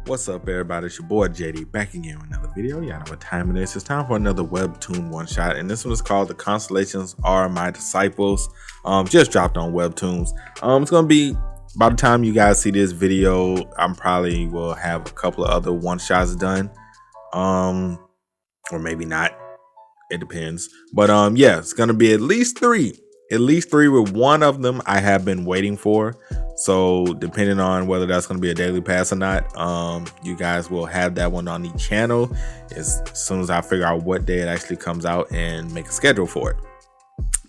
What's up, everybody? It's your boy JD back again with another video. Y'all know what time it is. It's time for another webtoon one shot, and this one is called "The Constellations Are My Disciples." Just dropped on webtoons. It's gonna be by the time you guys see this video, I'm probably will have a couple of other one shots done, or maybe not. It depends. But yeah, it's gonna be at least three. With one of them I have been waiting for. So depending on whether that's going to be a daily pass or not, you guys will have that one on the channel as soon as I figure out what day it actually comes out and make a schedule for it.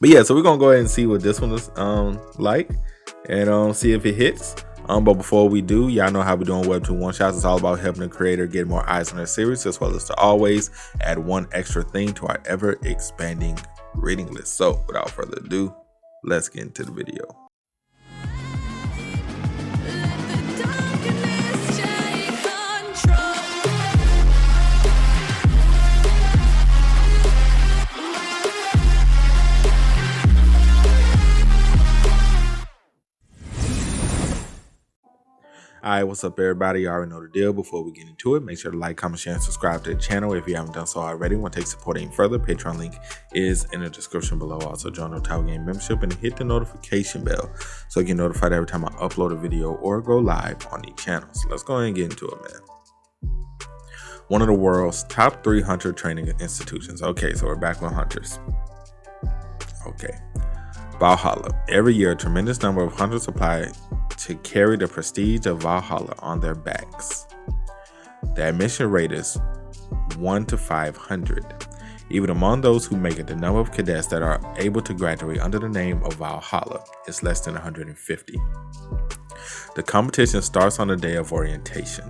But yeah, so we're going to go ahead and see what this one is like and see if it hits. But before we do, y'all know how we're doing webtoon one shots. It's all about helping the creator get more eyes on their series, as well as to always add one extra thing to our ever expanding reading list. So without further ado, let's get into the video. Alright, what's up, everybody? You already know the deal. Before we get into it, make sure to like, comment, share, and subscribe to the channel if you haven't done so already. Want to take support even further? Patreon link is in the description below. Also, join the TheOtakuFix membership and hit the notification bell so you get notified every time I upload a video or go live on the channel. So let's go ahead and get into it, man. One of the world's top 3 hunter training institutions. Okay, so we're back with hunters. Okay. Valhalla. Every year, a tremendous number of hunters apply to carry the prestige of Valhalla on their backs. The admission rate is 1 to 500. Even among those who make it, the number of cadets that are able to graduate under the name of Valhalla is less than 150. The competition starts on the day of orientation.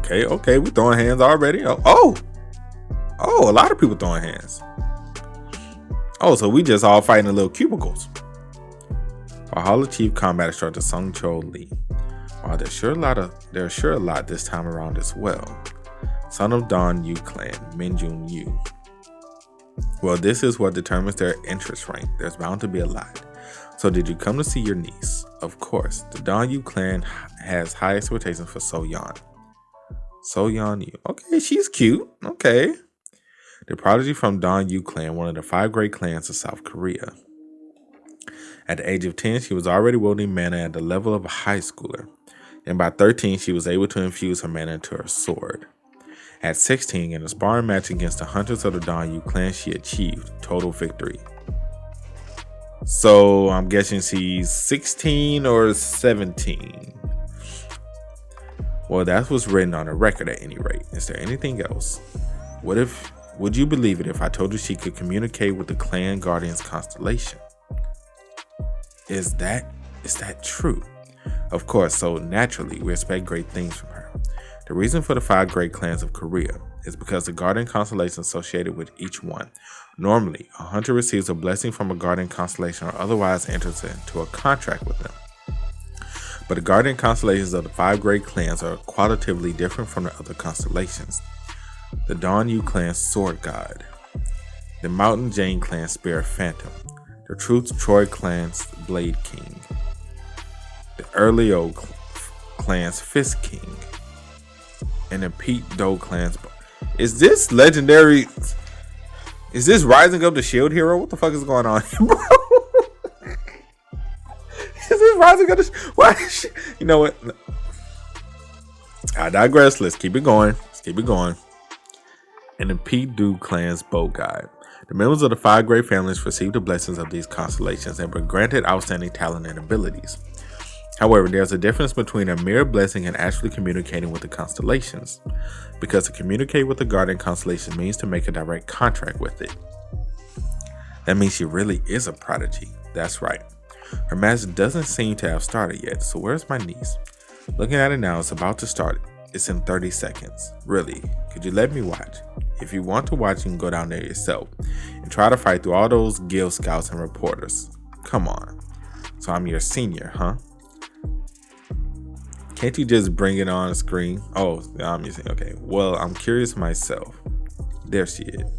Okay, we throwing hands already. Oh, a lot of people throwing hands. Oh, so we just all fighting in little cubicles. Valhalla Chief Combat Instructor Sung Cho Lee. Wow, there's sure a lot this time around as well. Son of Don Yu Clan, Minjun Yu. Well, this is what determines their interest rank. There's bound to be a lot. So did you come to see your niece? Of course. The Don Yu Clan has high expectations for So-yeon. So-yeon Yu. Okay, she's cute. Okay. The prodigy from Don Yu Clan, one of the 5 great clans of South Korea. At the age of 10, she was already wielding mana at the level of a high schooler. And by 13, she was able to infuse her mana into her sword. At 16, in a sparring match against the hunters of the Don Yu Clan, she achieved total victory. So I'm guessing she's 16 or 17. Well, that's what's written on her record at any rate. Is there anything else? Would you believe it if I told you she could communicate with the clan guardian's constellation? Is that true? Of course, so naturally we expect great things from her. The reason for the 5 great clans of Korea is because the guardian constellation associated with each one. Normally, a hunter receives a blessing from a guardian constellation or otherwise enters into a contract with them. But the guardian constellations of the 5 great clans are qualitatively different from the other constellations. The Don Yu clan Sword God, the Mountain Jane clan Spirit Phantom, the Truth Troy clan's Blade King, the Hyeon-oh clan's Fist King, and the Pete Do clan's. Is this legendary? Is this Rising Up the Shield Hero? What the fuck is going on here, bro? Is this Rising Up the What? You know what? I digress. Let's keep it going. And the Pete Do clan's Bow Guide. The members of the 5 great families received the blessings of these constellations and were granted outstanding talent and abilities. However, there's a difference between a mere blessing and actually communicating with the constellations, because to communicate with the guardian constellation means to make a direct contract with it. That means she really is a prodigy. That's right. Her magic doesn't seem to have started yet, so where's my niece? Looking at it now, it's about to start. It's in 30 seconds. Really? Could you let me watch? If you want to watch, you can go down there yourself and try to fight through all those guild scouts and reporters. Come on. So I'm your senior, huh? Can't you just bring it on screen? Oh, I'm using. Okay. Well, I'm curious myself. There she is.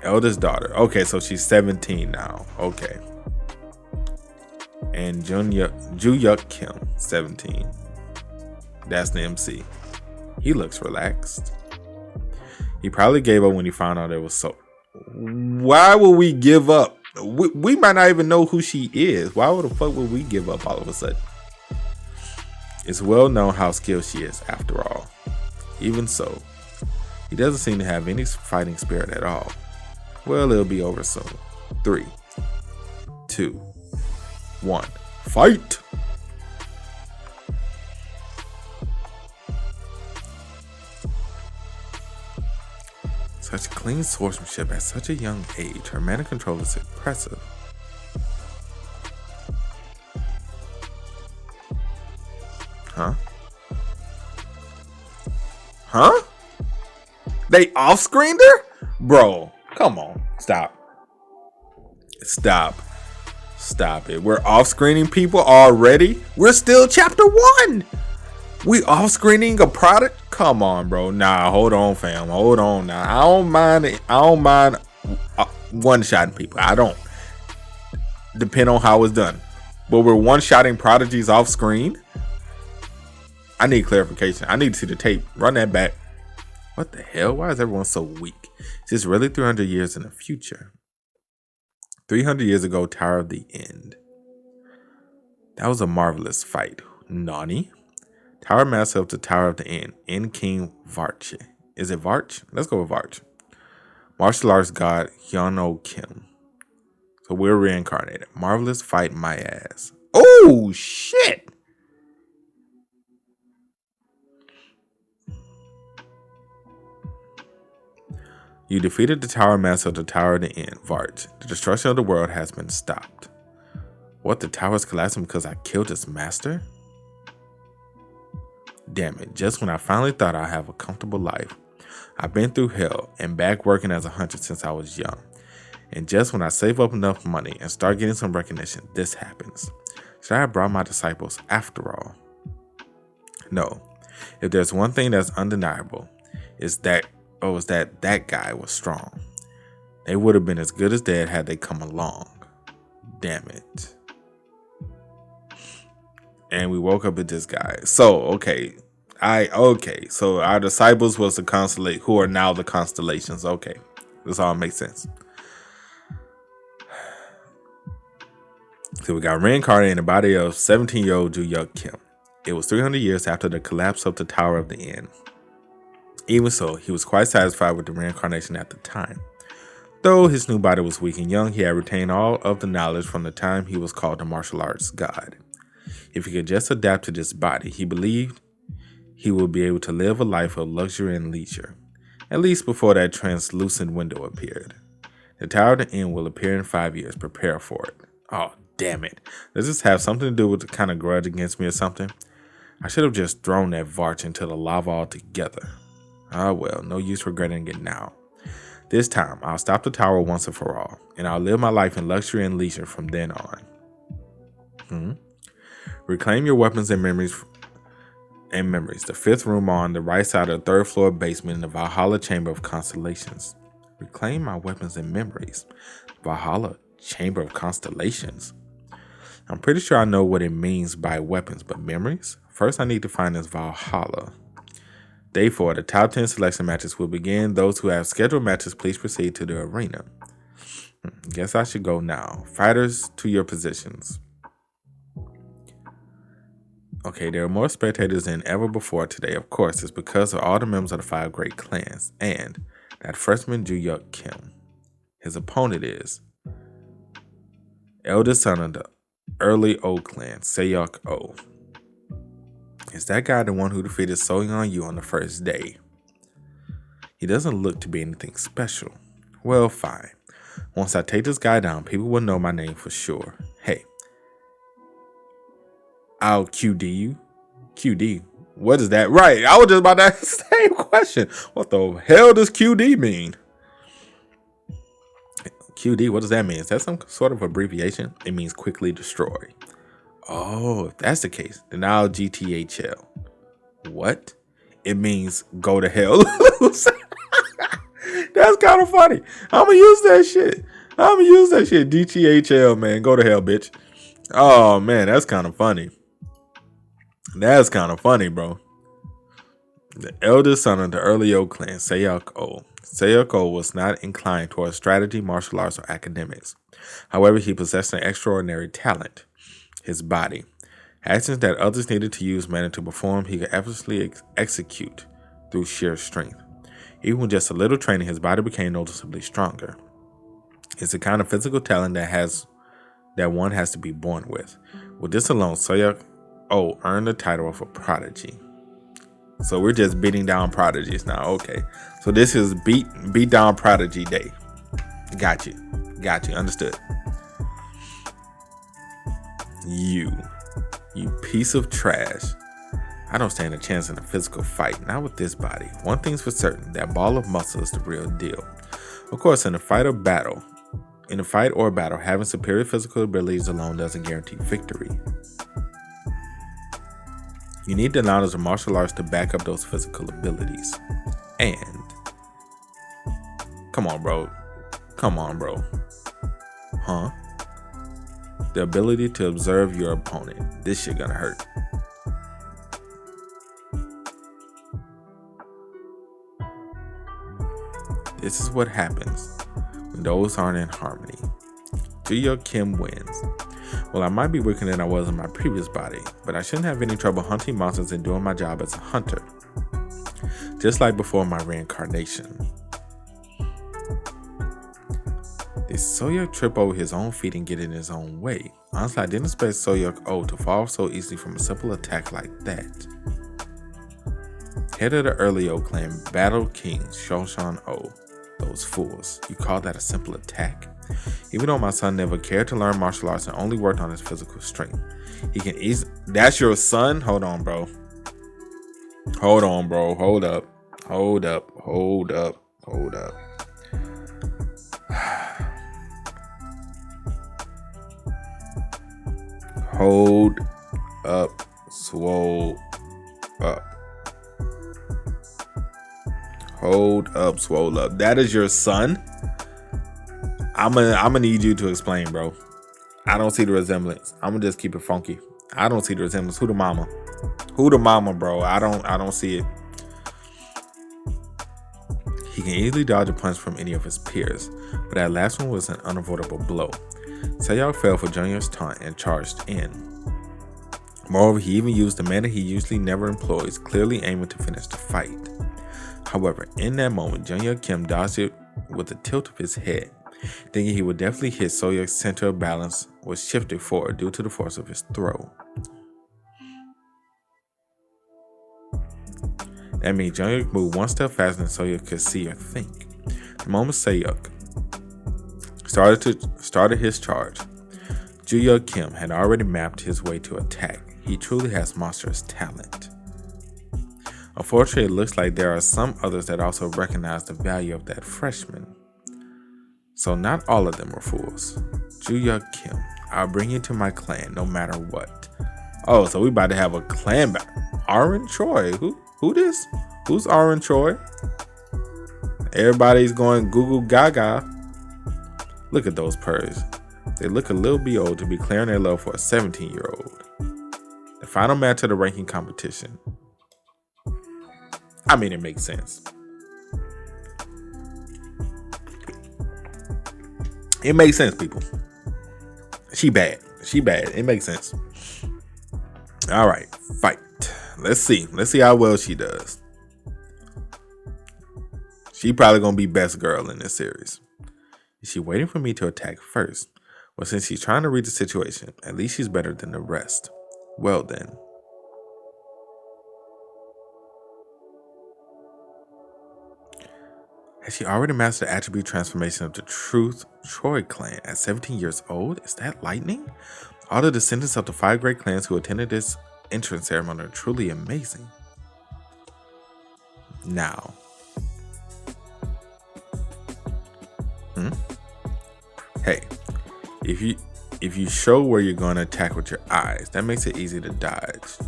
Eldest daughter. Okay, so she's 17 now. Okay. and Juhyeok Kim, 17. That's the MC. He looks relaxed. He probably gave up when he found out it was so. Why would we give up? We might not even know who she is. Why the fuck would we give up all of a sudden? It's well known how skilled she is, after all. Even so, he doesn't seem to have any fighting spirit at all. Well, it'll be over soon. 3, 2, 1, fight! Such clean swordsmanship at such a young age. Her mana control is impressive. Huh? Huh? They off-screened her? Bro, come on. Stop. Stop it. We're off-screening people already? We're still chapter 1. We off-screening a product? Come on, bro. Nah, hold on, fam. Hold on now. I don't mind one-shotting people. I don't. Depend on how it's done. But we're one-shotting prodigies off-screen? I need clarification. I need to see the tape. Run that back. What the hell? Why is everyone so weak? Is this really 300 years in the future? 300 years ago, Tower of the End. That was a marvelous fight. Nani? Tower master up to Tower of the End King Varch. Is it Varch? Let's go with Varch. Martial arts god Hyeon-oh Kim. So we're reincarnated. Marvelous fight, my ass. Oh, shit! You defeated the Tower Master of the Tower of the End, Varch. The destruction of the world has been stopped. What, the tower's collapsing because I killed its master? Damn it, just when I finally thought I'd have a comfortable life. I've been through hell and back working as a hunter since I was young. And just when I save up enough money and start getting some recognition, this happens. Should I have brought my disciples after all? No. If there's one thing that's undeniable, is that guy was strong. They would have been as good as dead had they come along. Damn it. And we woke up with this guy. So, so our disciples was the who are now the Constellations. Okay. This all makes sense. So we got reincarnated in the body of 17-year-old Juhyeok Kim. It was 300 years after the collapse of the Tower of the End. Even so, he was quite satisfied with the reincarnation at the time. Though his new body was weak and young, he had retained all of the knowledge from the time he was called the martial arts god. If he could just adapt to this body, he believed he would be able to live a life of luxury and leisure, at least before that translucent window appeared. The Tower of the End will appear in 5 years. Prepare for it. Oh, damn it. Does this have something to do with the kind of grudge against me or something? I should have just thrown that Varch into the lava altogether. Ah, well, no use regretting it now. This time, I'll stop the tower once and for all, and I'll live my life in luxury and leisure from then on. Reclaim your weapons and memories. The 5th room on the right side of the 3rd floor basement in the Valhalla Chamber of Constellations. Reclaim my weapons and memories. Valhalla Chamber of Constellations. I'm pretty sure I know what it means by weapons, but memories? First, I need to find this Valhalla. Day 4, the top 10 selection matches will begin. Those who have scheduled matches, please proceed to the arena. Guess I should go now. Fighters, to your positions. Okay, there are more spectators than ever before today. Of course, it's because of all the members of the 5 great clans and that freshman Juhyeok Kim. His opponent is eldest son of the early O clan, Juhyeok-oh. Is that guy the one who defeated Hyeon-oh on the first day? He doesn't look to be anything special. Well, fine. Once I take this guy down, people will know my name for sure. Hey, I'll QD you. QD? What is that? Right, I was just about to ask the same question. What the hell does QD mean? QD, what does that mean? Is that some sort of abbreviation? It means quickly destroy. Oh, if that's the case, then I'll GTHL. What? It means go to hell. That's kind of funny. I'm gonna use that shit. GTHL, man. Go to hell, bitch. Oh man, that's kind of funny. That's kind of funny, bro. The eldest son of the Hyeon-oh clan, Juhyeok. Juhyeok was not inclined towards strategy, martial arts, or academics. However, he possessed an extraordinary talent, his body. Actions that others needed to use mana to perform, he could effortlessly execute through sheer strength. Even with just a little training, his body became noticeably stronger. It's the kind of physical talent that one has to be born with. With this alone, Juhyeok earned the title of a prodigy. So we're just beating down prodigies now. Okay. So this is beat down prodigy day. Got you. Understood. You piece of trash. I don't stand a chance in a physical fight, not with this body. One thing's for certain, that ball of muscle is the real deal. Of course, in a fight or battle, having superior physical abilities alone doesn't guarantee victory. You need the knowledge of martial arts to back up those physical abilities. And come on, bro. Huh? The ability to observe your opponent. This shit gonna hurt. This is what happens when those aren't in harmony. Juhyeok Kim wins. Well, I might be weaker than I was in my previous body, but I shouldn't have any trouble hunting monsters and doing my job as a hunter. Just like before my reincarnation. Did Juhyeok trip over his own feet and get in his own way? Honestly, I didn't expect Juhyeok to fall so easily from a simple attack like that. Head of the Hyeon-oh clan battled King Hyeon-oh. Those fools. You call that a simple attack? Even though my son never cared to learn martial arts and only worked on his physical strength, he can easily. That's your son? Hold on, bro. Hold up. Hold up, swole up. Hold up, swole up. That is your son? I'm gonna need you to explain, bro. I don't see the resemblance. I'm gonna just keep it funky. I don't see the resemblance. Who the mama? Bro? I don't see it. He can easily dodge a punch from any of his peers, but that last one was an unavoidable blow. Juhyeok fell for Juhyeok's taunt and charged in. Moreover, he even used the mana he usually never employs, clearly aiming to finish the fight. However, in that moment, Juhyeok Kim dodged it with a tilt of his head. Thinking he would definitely hit, Juhyeok's center of balance was shifted forward due to the force of his throw. That means Juhyeok moved one step faster than Juhyeok could see or think. The moment Juhyeok started his charge, Juhyeok Kim had already mapped his way to attack. He truly has monstrous talent. Unfortunately, it looks like there are some others that also recognize the value of that freshman. So not all of them were fools. Juhyeok Kim, I'll bring you to my clan no matter what. Oh, so we about to have a clan battle. Aaron Choi. Who this? Who's Aaron Choi? Everybody's going Google Gaga. Look at those purrs. They look a little bit old to be clearing their love for a 17-year-old. The final match of the ranking competition. I mean, it makes sense. It makes sense, people. She bad. It makes sense. All right, fight. Let's see how well she does. She probably gonna be best girl in this series. Is she waiting for me to attack first? Well, since she's trying to read the situation, at least she's better than the rest. Well then. Has she already mastered the attribute transformation of the Truth Troy clan at 17 years old? Is that lightning? All the descendants of the 5 great clans who attended this entrance ceremony are truly amazing. Now. Hey, if you show where you're going to attack with your eyes, that makes it easy to dodge.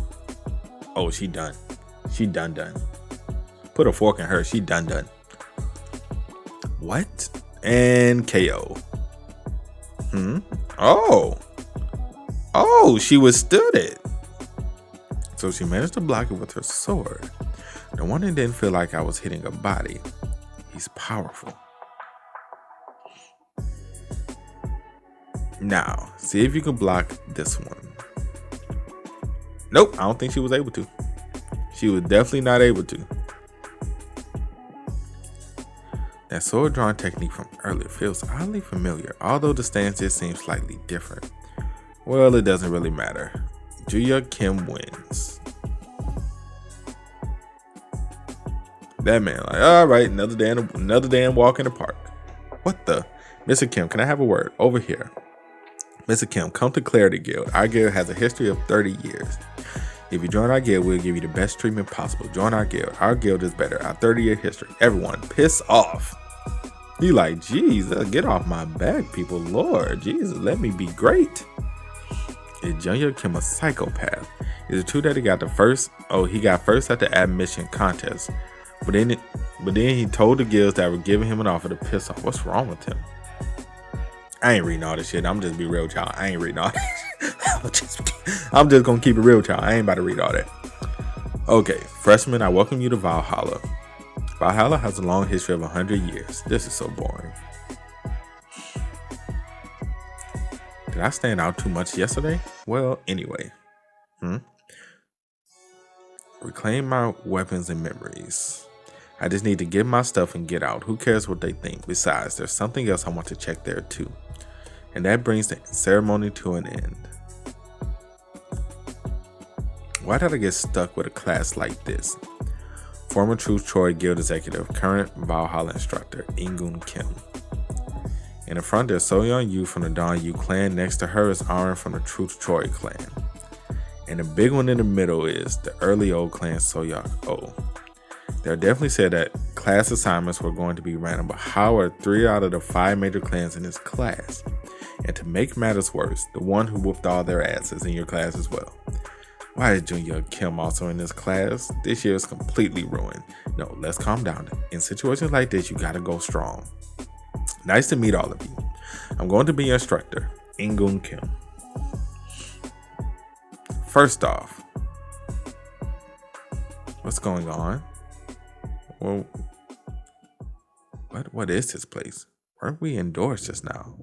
Oh, she done. She done. Put a fork in her. She done. What? And KO. Oh. Oh, she withstood it. So she managed to block it with her sword. No wonder it didn't feel like I was hitting a body. He's powerful. Now, see if you can block this one. Nope, I don't think she was able to. She was definitely not able to. That sword drawing technique from earlier feels oddly familiar, although the stance here seems slightly different. Well, it doesn't really matter. Juhyeok Kim wins. That man, like, all right, another damn walk in the park. What the? Mr. Kim, can I have a word? Over here. Mr. Kim, come to Clarity Guild. Our guild has a history of 30 years. If you join our guild, we'll give you the best treatment possible. Join our guild. Our guild is better. Our 30-year history. Everyone, piss off. He like, Jesus, get off my back, people. Lord, Jesus, let me be great. Is Juhyeok Kim a psychopath? Is it true that he got first at the admission contest? But then he told the guilds that were giving him an offer to piss off. What's wrong with him? I ain't reading all this shit. I'm just be real, child. I ain't reading all this. I'm just gonna keep it real, child. I ain't about to read all that. Okay, freshman, I welcome you to Valhalla. Valhalla has a long history of 100 years. This is so boring. Did I stand out too much yesterday? Well, anyway. Reclaim my weapons and memories. I just need to get my stuff and get out. Who cares what they think? Besides, there's something else I want to check there too. And that brings the ceremony to an end. Why did I get stuck with a class like this? Former Truth Troy Guild Executive, current Valhalla Instructor, Hyeon-oh Kim. In the front, there's So-yeon from the Don-yu clan. Next to her is Aaron from the Truth Troy clan. And the big one in the middle is the early old clan So-yeon. They definitely said that class assignments were going to be random, but how are 3 out of the 5 major clans in this class? And to make matters worse, the one who whooped all their asses in your class as well. Why is Juhyeok Kim also in this class? This year is completely ruined. No, let's calm down. In situations like this, you gotta go strong. Nice to meet all of you. I'm going to be your instructor, Hyeon-oh Kim. First off, what's going on? Well, what is this place? Weren't we indoors just now?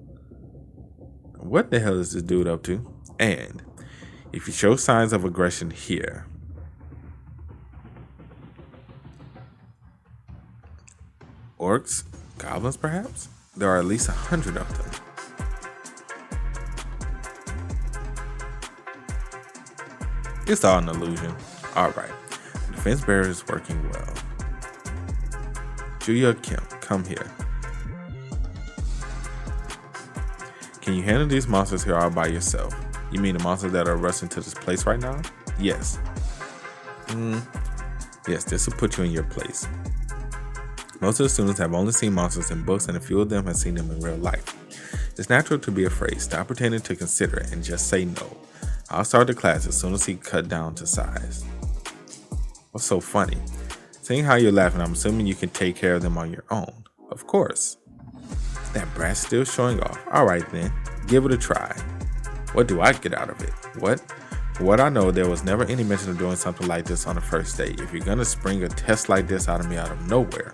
What the hell is this dude up to? And if you show signs of aggression here, orcs, goblins perhaps? There are at least 100 of them. It's all an illusion. Alright, the defense barrier is working well. Juhyeok Kim, come here. Can you handle these monsters here all by yourself? You mean the monsters that are rushing to this place right now? Yes. Yes, this will put you in your place. Most of the students have only seen monsters in books, and a few of them have seen them in real life. It's natural to be afraid. Stop pretending to consider it and just say no. I'll start the class as soon as he cut down to size. What's so funny? Seeing how you're laughing, I'm assuming you can take care of them on your own. Of course. That brat's still showing off. Alright then, give it a try. What do I get out of it? What? For what I know, there was never any mention of doing something like this on the first day. If you're gonna spring a test like this out of me out of nowhere,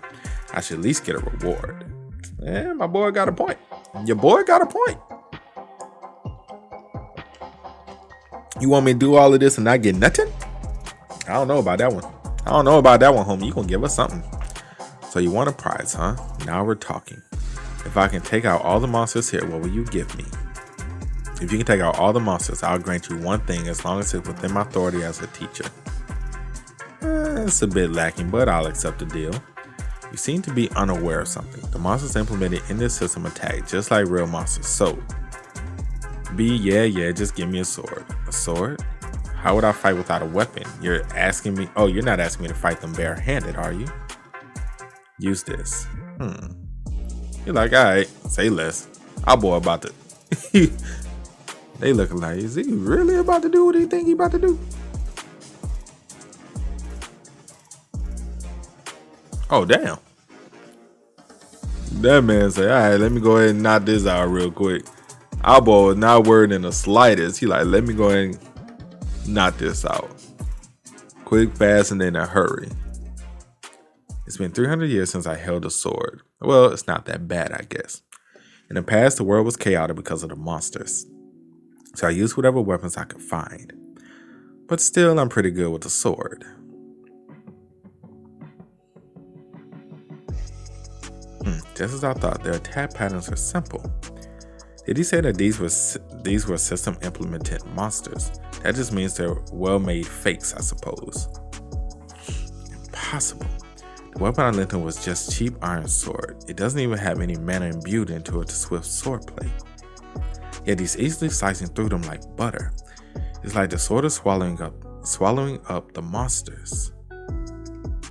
I should at least get a reward. Yeah, my boy got a point. Your boy got a point. You want me to do all of this and not get nothing? I don't know about that one. Homie. You gonna give us something. So you want a prize, huh? Now we're talking. If I can take out all the monsters here, what will you give me? If you can take out all the monsters, I'll grant you one thing as long as it's within my authority as a teacher. It's a bit lacking, but I'll accept the deal. You seem to be unaware of something. The monsters implemented in this system attack just like real monsters. So, just give me a sword. A sword? How would I fight without a weapon? You're asking me, you're not asking me to fight them barehanded, are you? Use this. You're like, alright, say less. Our boy about to... They looking like, is he really about to do what he think he about to do? Oh, damn. That man say, alright, let me go ahead and knock this out real quick. Our boy was not worried in the slightest. He like, let me go ahead and knock this out. Quick, fast, and in a hurry. It's been 300 years since I held a sword. Well, it's not that bad, I guess. In the past, the world was chaotic because of the monsters. So I used whatever weapons I could find. But still, I'm pretty good with the sword. Just as I thought, their attack patterns are simple. Did he say that these were system implemented monsters? That just means they're well-made fakes, I suppose. Impossible. The weapon I lent him was just cheap iron sword. It doesn't even have any mana imbued into it to swift swordplay. Yet he's easily slicing through them like butter. It's like the sword is swallowing up the monsters.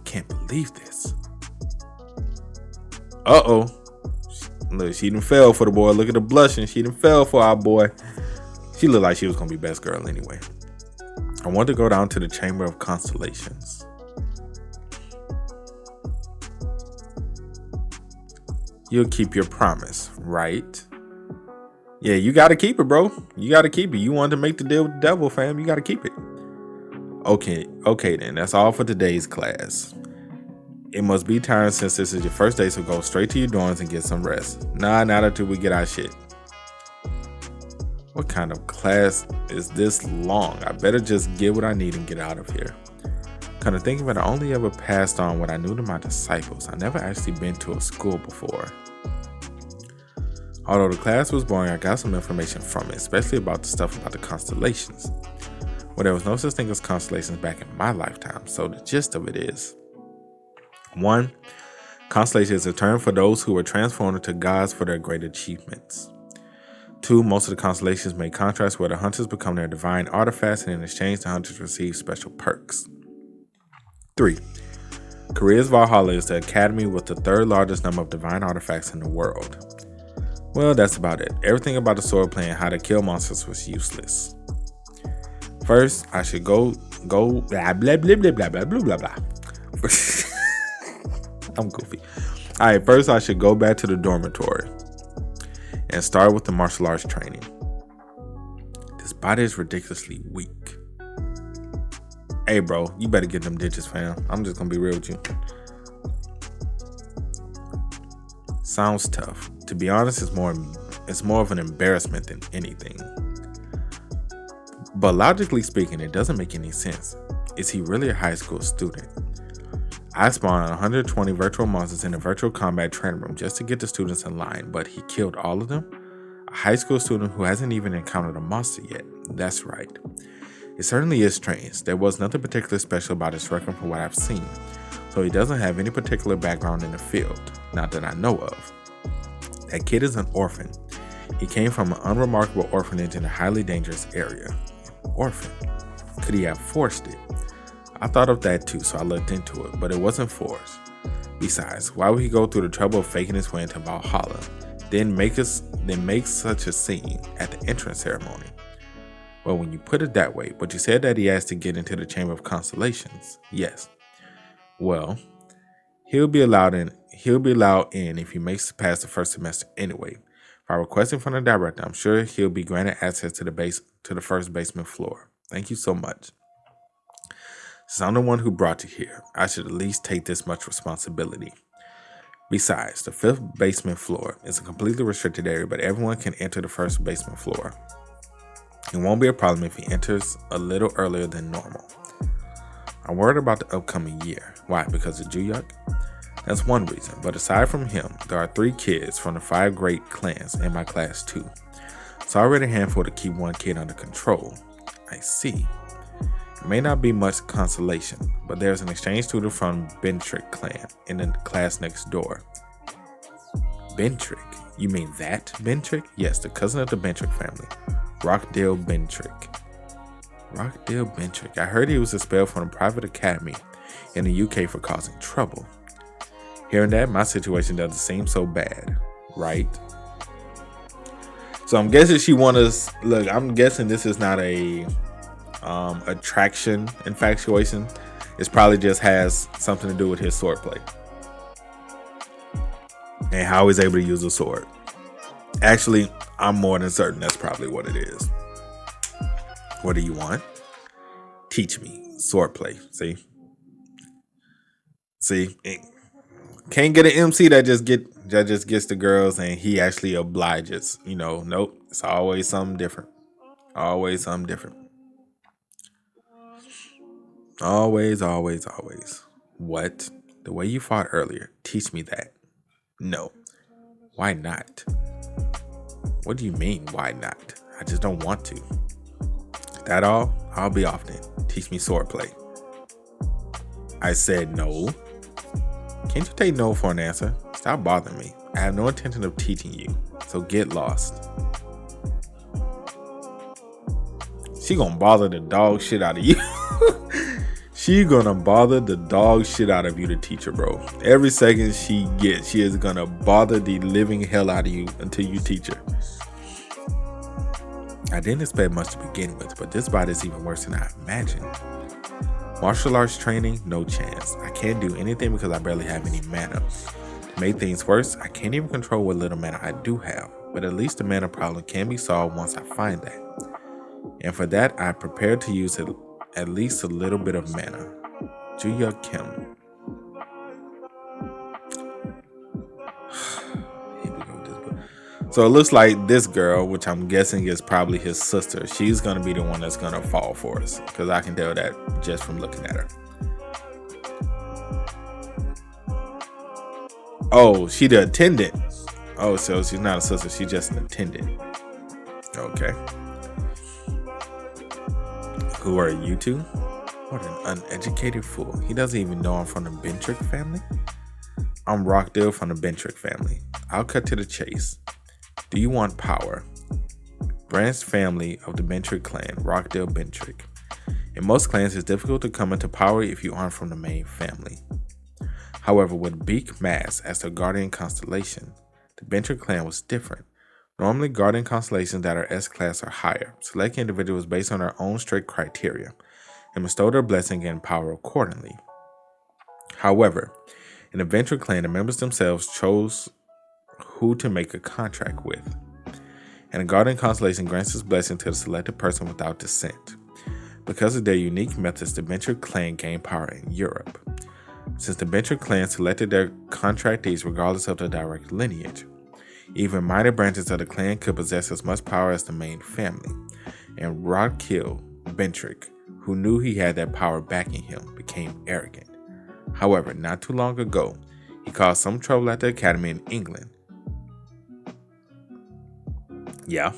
Can't believe this. Uh-oh. Look, she done fell for the boy. Look at the blushing. She done fell for our boy. She looked like she was going to be best girl anyway. I want to go down to the Chamber of Constellations. You'll keep your promise, right? Yeah, you got to keep it, bro. You got to keep it. You wanted to make the deal with the devil, fam. You got to keep it. Okay then. That's all for today's class. It must be time since this is your first day, so go straight to your dorms and get some rest. Nah, not until we get our shit. What kind of class is this long? I better just get what I need and get out of here. Kind of thinking about it, I only ever passed on what I knew to my disciples. I never actually been to a school before. Although the class was boring, I got some information from it, especially about the stuff about the constellations. Well, there was no such thing as constellations back in my lifetime, so the gist of it is: 1. Constellation is a term for those who were transformed into gods for their great achievements. 2. Most of the constellations make contracts where the hunters become their divine artifacts, and in exchange, the hunters receive special perks. 3. Korea's Valhalla is the academy with the third largest number of divine artifacts in the world. Well, that's about it. Everything about the swordplay and how to kill monsters was useless. First, I should go blah blah blah blah blah blah blah blah. I'm goofy. Alright, first I should go back to the dormitory and start with the martial arts training. This body is ridiculously weak. Hey bro, you better get them digits, fam. I'm just gonna be real with you. Sounds tough. To be honest, it's more of an embarrassment than anything. But logically speaking, it doesn't make any sense. Is he really a high school student? I spawned 120 virtual monsters in a virtual combat training room just to get the students in line, but he killed all of them? A high school student who hasn't even encountered a monster yet. That's right. It certainly is strange. There was nothing particularly special about his record from what I've seen, so he doesn't have any particular background in the field, not that I know of. That kid is an orphan. He came from an unremarkable orphanage in a highly dangerous area. Orphan? Could he have forced it? I thought of that too, so I looked into it, but it wasn't forced. Besides, why would he go through the trouble of faking his way into Valhalla, then make such a scene at the entrance ceremony? Well, when you put it that way, but you said that he has to get into the Chamber of Constellations. Yes. Well, he'll be allowed in if he makes it past the first semester anyway. By requesting from the director, I'm sure he'll be granted access to the first basement floor. Thank you so much. Since I'm the one who brought you here, I should at least take this much responsibility. Besides, the fifth basement floor is a completely restricted area, but everyone can enter the first basement floor. It won't be a problem if he enters a little earlier than normal. I'm worried about the upcoming year. Why? Because of Juhyeok? That's one reason, but aside from him, there are 3 kids from the 5 great clans in my class too. It's already a handful to keep one kid under control. I see. It may not be much consolation, but there's an exchange student from Bentrick clan in the class next door. Bentrick? You mean that Bentrick? Yes, the cousin of the Bentrick family. Rockdale Bentrick. Rockdale Bentrick. I heard he was expelled from a private academy in the UK for causing trouble. Hearing that, my situation doesn't seem so bad, right? So I'm guessing she wants us. Look, I'm guessing this is not a attraction infatuation. It probably just has something to do with his swordplay and how he's able to use a sword. Actually, I'm more than certain that's probably what it is. What do you want? Teach me. Swordplay. See? Can't get an MC that just gets the girls and he actually obliges. Nope. It's always something different. Always something different. Always, always, always. What? The way you fought earlier. Teach me that. No. Why not? What do you mean, why not? I just don't want to. That all? I'll be off then. Teach me swordplay. I said no. Can't you take no for an answer? Stop bothering me. I have no intention of teaching you, so get lost. She gonna bother the dog shit out of you. She gonna bother the dog shit out of you to teach her, bro. Every second she gets, she is gonna bother the living hell out of you until you teach her. I didn't expect much to begin with, but this bout is even worse than I imagined. Martial arts training, no chance. I can't do anything because I barely have any mana. To make things worse, I can't even control what little mana I do have, but at least the mana problem can be solved once I find that. And for that, I prepared to use at least a little bit of mana. Juhyeok Kim. So it looks like this girl, which I'm guessing is probably his sister, she's going to be the one that's going to fall for us. Because I can tell that just from looking at her. Oh, she the attendant. Oh, so she's not a sister. She's just an attendant. Okay. Who are you two? What an uneducated fool. He doesn't even know I'm from the Bentrick family. I'm Rockdale from the Bentrick family. I'll cut to the chase. Do you want power? Branched family of the Bentrick clan, Rockdale Bentrick. In most clans, it's difficult to come into power if you aren't from the main family. However, with Beak Mass as the guardian constellation, the Bentrick clan was different. Normally, guardian constellations that are S-class or higher, select individuals based on their own strict criteria, and bestow their blessing and power accordingly. However, in the Bentrick clan, the members themselves chose who to make a contract with, and a guardian constellation grants its blessing to the selected person without dissent. Because of their unique methods, the Bentrick clan gained power in Europe. Since the Bentrick clan selected their contractees regardless of their direct lineage, even minor branches of the clan could possess as much power as the main family, and Rockdale Bentrick, who knew he had that power backing him, became arrogant. However, not too long ago, he caused some trouble at the academy in England. Yeah,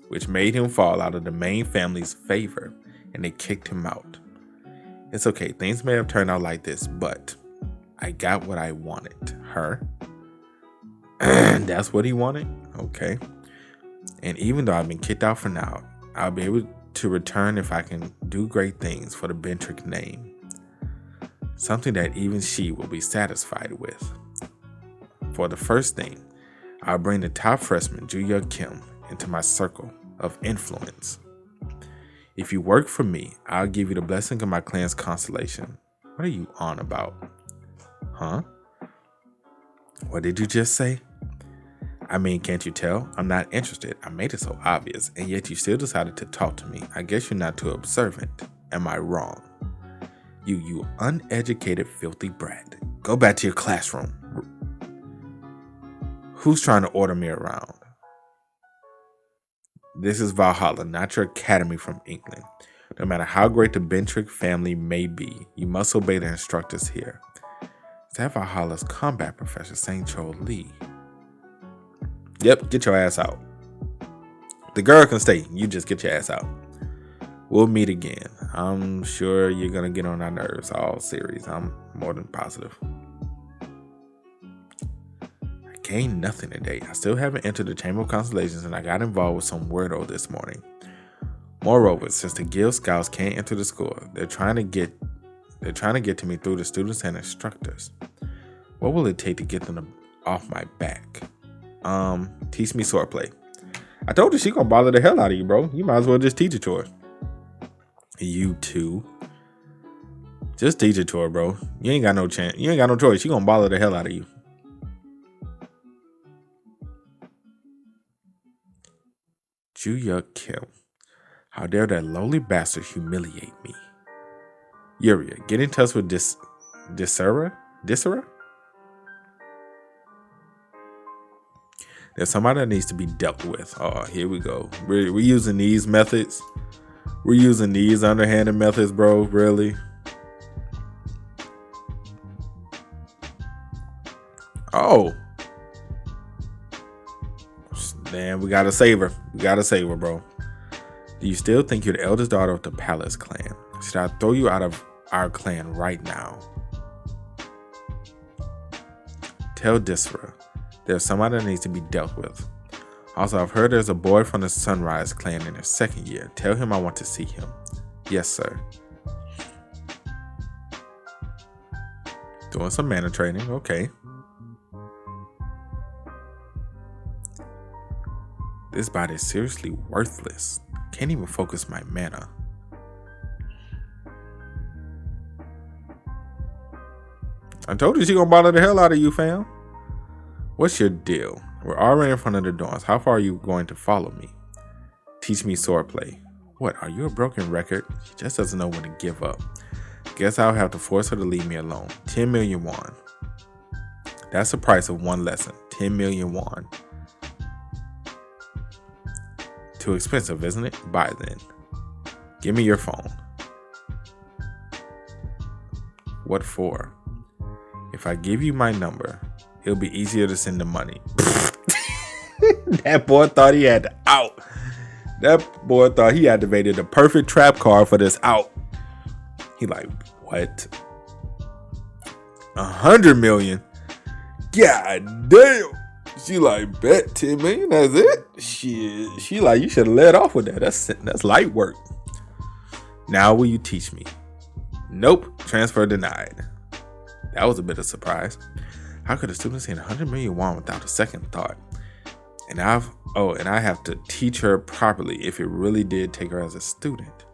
which made him fall out of the main family's favor, and they kicked him out. It's okay, things may have turned out like this, but I got what I wanted. Her. That's what he wanted? Okay. And even though I've been kicked out for now, I'll be able to return if I can do great things for the Bentrick name. Something that even she will be satisfied with. For the first thing, I'll bring the top freshman, Juhyeok Kim, into my circle of influence. If you work for me, I'll give you the blessing of my clan's constellation. What are you on about? Huh? What did you just say? I mean, can't you tell? I'm not interested. I made it so obvious, and yet you still decided to talk to me. I guess you're not too observant. Am I wrong? You uneducated, filthy brat. Go back to your classroom. Who's trying to order me around? This is Valhalla, not your academy from England. No matter how great the Bentrick family may be, you must obey the instructors here. Is that Valhalla's combat professor, St. Cho Lee? Yep, get your ass out. The girl can stay. You just get your ass out. We'll meet again. I'm sure you're going to get on our nerves all series. I'm more than positive. I gained nothing today. I still haven't entered the Chamber of Constellations, and I got involved with some weirdo this morning. Moreover, since the Guild Scouts can't enter the school, they're trying to get to me through the students and instructors. What will it take to get them off my back? Teach me swordplay. I told you she gonna bother the hell out of you, bro. You might as well just teach it to her. You too. Just teach it to her, bro. You ain't got no chance. You ain't got no choice. She gonna bother the hell out of you. Juhyeok Kim. How dare that lowly bastard humiliate me? Yuria, get in touch with Disera? There's somebody that needs to be dealt with. Oh, here we go. We're using these methods. We're using these underhanded methods, bro. Really? Oh. Damn, we gotta save her. We gotta save her, bro. Do you still think you're the eldest daughter of the Palace clan? Should I throw you out of our clan right now? Tell Disra there's somebody that needs to be dealt with. Also, I've heard there's a boy from the Sunrise clan in their second year. Tell him I want to see him. Yes, sir. Doing some mana training. Okay. This body is seriously worthless. Can't even focus my mana. I told you she gonna bother the hell out of you, fam. What's your deal? We're already in front of the dorms. How far are you going to follow me? Teach me swordplay. What, are you a broken record? She just doesn't know when to give up. Guess I'll have to force her to leave me alone. 10 million won. That's the price of one lesson. 10 million won. Too expensive, isn't it? Buy then. Give me your phone. What for? If I give you my number, it'll be easier to send the money. That boy thought he had out. That boy thought he activated the perfect trap card for this out. He like, what? 100 million? God damn. She like, bet 10 million, that's it? She like, you should have led off with that. That's light work. Now will you teach me? Nope, transfer denied. That was a bit of a surprise. How could a student send 100 million won without a second thought? And I have to teach her properly if it really did take her as a student.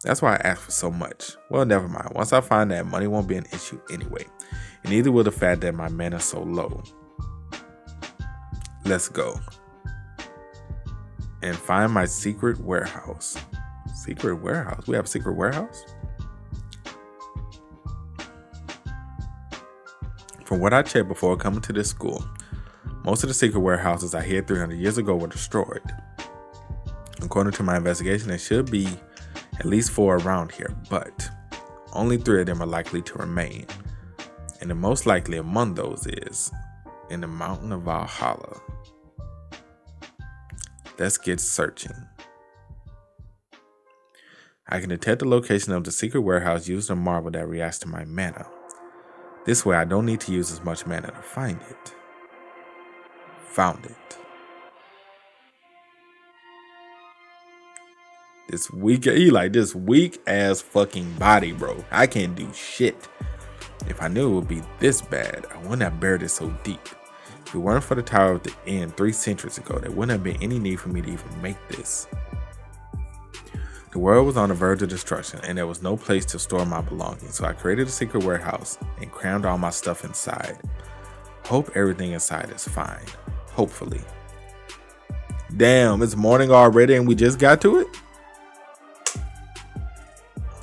That's why I asked for so much. Well, never mind. Once I find that, money won't be an issue anyway. And neither will the fact that my mana's so low. Let's go. And find my secret warehouse. Secret warehouse? We have a secret warehouse? From what I checked before coming to this school, most of the secret warehouses I hid 300 years ago were destroyed. According to my investigation, there should be at least 4 around here, but only 3 of them are likely to remain. And the most likely among those is in the mountain of Valhalla. Let's get searching. I can detect the location of the secret warehouse using a marble that reacts to my mana. This way I don't need to use as much mana to find it. Found it. This weak ass fucking body, bro. I can't do shit. If I knew it would be this bad, I wouldn't have buried it so deep. If it weren't for the Tower of the End 3 centuries ago, there wouldn't have been any need for me to even make this. The world was on the verge of destruction, and there was no place to store my belongings, so I created a secret warehouse and crammed all my stuff inside. Hope everything inside is fine. Hopefully. Damn, it's morning already and we just got to it?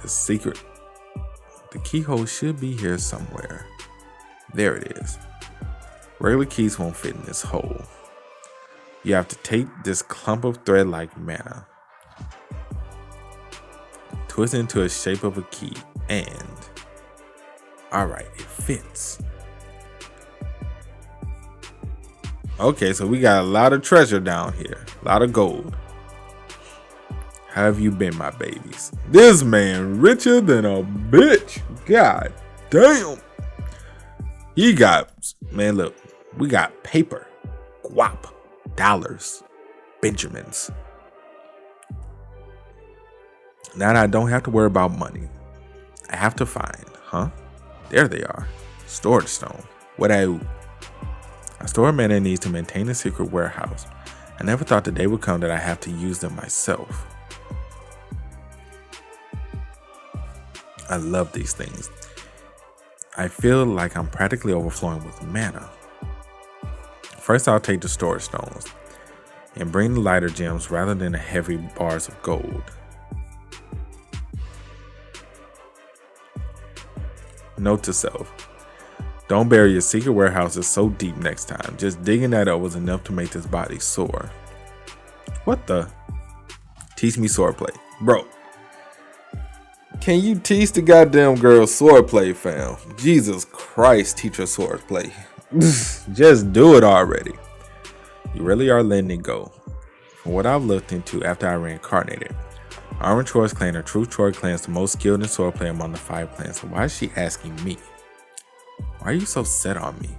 The secret. The keyhole should be here somewhere. There it is. Regular keys won't fit in this hole. You have to take this clump of thread like mana, twist it into a shape of a key, and alright, it fits. Okay, so we got a lot of treasure down here, a lot of gold. How have you been, my babies? This man richer than a bitch. God damn. He got, man, look, we got paper, guap, dollars, Benjamins. Now that I don't have to worry about money, I have to find, there they are, storage stone. What I store mana needs to maintain a secret warehouse. I never thought the day would come that I have to use them myself. I love these things. I feel like I'm practically overflowing with mana. First, I'll take the storage stones. and bring the lighter gems rather than the heavy bars of gold. Note to self. Don't bury your secret warehouses so deep next time. Just digging that up was enough to make this body sore. What the? Teach me swordplay. Bro. Can you teach the goddamn girl swordplay, fam? Jesus Christ, teach her swordplay. Just do it already. You really are letting it go. From what I've looked into after I reincarnated, Armin Troy's clan or True Troy clan is the most skilled in swordplay among the 5 clans. So why is she asking me? Why are you so set on me?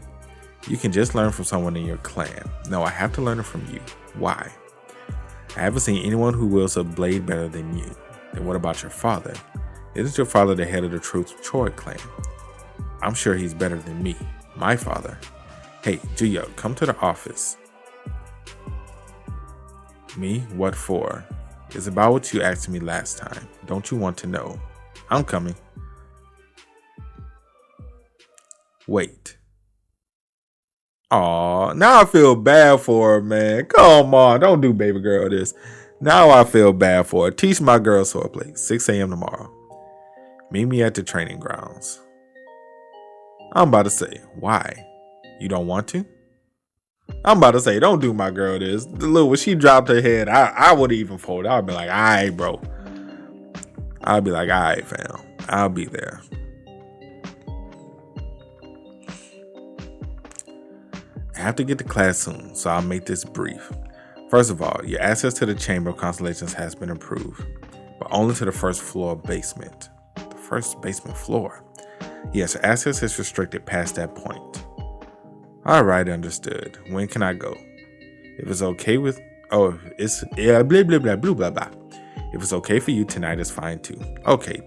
You can just learn from someone in your clan. No, I have to learn it from you. Why? I haven't seen anyone who wields a blade better than you. Then what about your father? Isn't your father the head of the True Troy clan? I'm sure he's better than me, my father. Hey, Juhyeok, come to the office. Me? What for? It's about what you asked me last time. Don't you want to know? I'm coming. Wait. Aw, now I feel bad for her, man. Come on, don't do baby girl this. Now I feel bad for her. Teach my girl swordplay. 6 a.m. tomorrow. Meet me at the training grounds. I'm about to say, why? You don't want to? I'm about to say, don't do my girl this. Look, when she dropped her head, I would even fold. I'd be like, all right, bro. I'd be like, all right, fam. I'll be there. I have to get to class soon, so I'll make this brief. First of all, your access to the Chamber of Constellations has been improved, but only to the first floor basement. The first basement floor? Yes, access is restricted past that point. Alright, understood. When can I go? If it's okay with... Oh, it's... Yeah, blah, blah, blah, blah, blah, blah. If it's okay for you, tonight is fine too. Okay.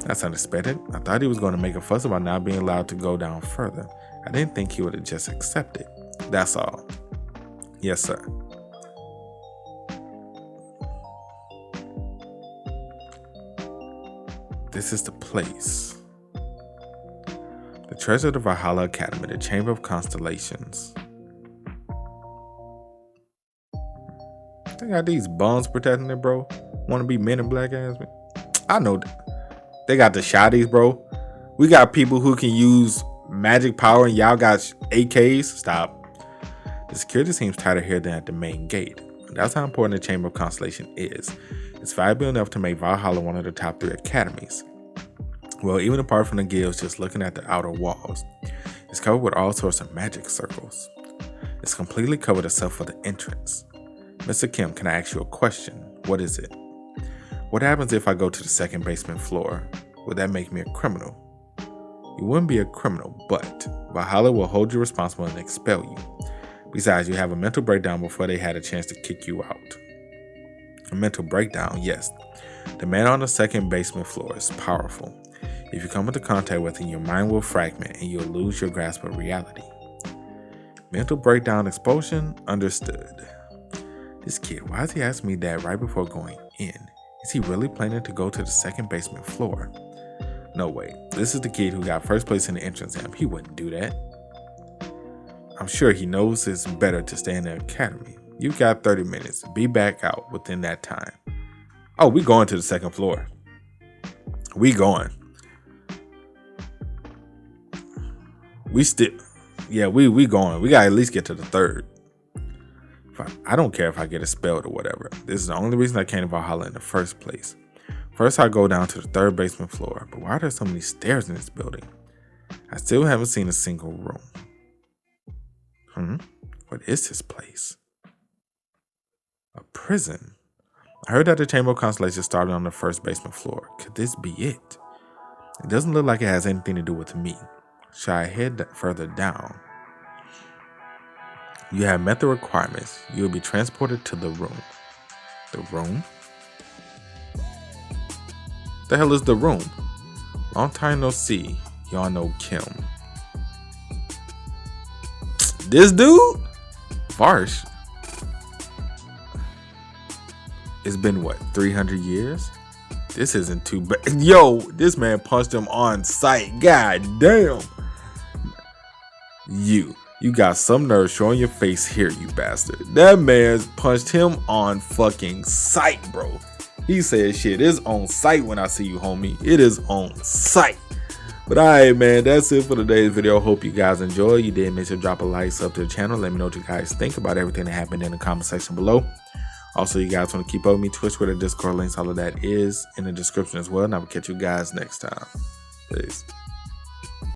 That's unexpected. I thought he was going to make a fuss about not being allowed to go down further. I didn't think he would have just accepted. That's all. Yes, sir. This is the place. The treasure of the Valhalla Academy, the Chamber of Constellations. They got these bums protecting it, bro. Want to be Men in Black ass? I know. They got the shotties, bro. We got people who can use magic power and y'all got AKs. Stop. The security seems tighter here than at the main gate. That's how important the Chamber of Constellation is. It's valuable enough to make Valhalla one of the top 3 academies. Well, even apart from the guilds, just looking at the outer walls, it's covered with all sorts of magic circles. It's completely covered except for the entrance. Mr. Kim, can I ask you a question? What is it? What happens if I go to the 2nd basement floor? Would that make me a criminal? You wouldn't be a criminal, but Valhalla will hold you responsible and expel you. Besides, you have a mental breakdown before they had a chance to kick you out. A mental breakdown, yes. The man on the 2nd basement floor is powerful. If you come into contact with him, your mind will fragment and you'll lose your grasp of reality. Mental breakdown expulsion? Understood. This kid, why is he asking me that right before going in? Is he really planning to go to the 2nd basement floor? No way. This is the kid who got 1st place in the entrance exam. He wouldn't do that. I'm sure he knows it's better to stay in the academy. You've got 30 minutes. Be back out within that time. Oh, we going to the 2nd floor. We going. We still, yeah, we going. We gotta at least get to the 3rd. I don't care if I get expelled or whatever. This is the only reason I came to Valhalla in the first place. First, I go down to the 3rd basement floor. But why are there so many stairs in this building? I still haven't seen a single room. What is this place? A prison. I heard that the Chamber of Constellation started on the 1st basement floor. Could this be it? It doesn't look like it has anything to do with me. Should I head further down? You have met the requirements. You will be transported to the room. The room? The hell is the room? Long time no see. Hyeon-oh Kim. This dude? Farsh. It's been what, 300 years? This isn't too bad. Yo, this man punched him on sight. God damn. You got some nerve showing your face here, you bastard. That man punched him on fucking sight, bro. He said, shit, it's on sight when I see you, homie. It is on sight. But alright, man, that's it for today's video. Hope you guys enjoy. You did make sure to drop a like, sub to the channel. Let me know what you guys think about everything that happened in the comment section below. Also, you guys want to keep up with me, Twitch, Twitter, Discord links, all of that is in the description as well. And I will catch you guys next time. Peace.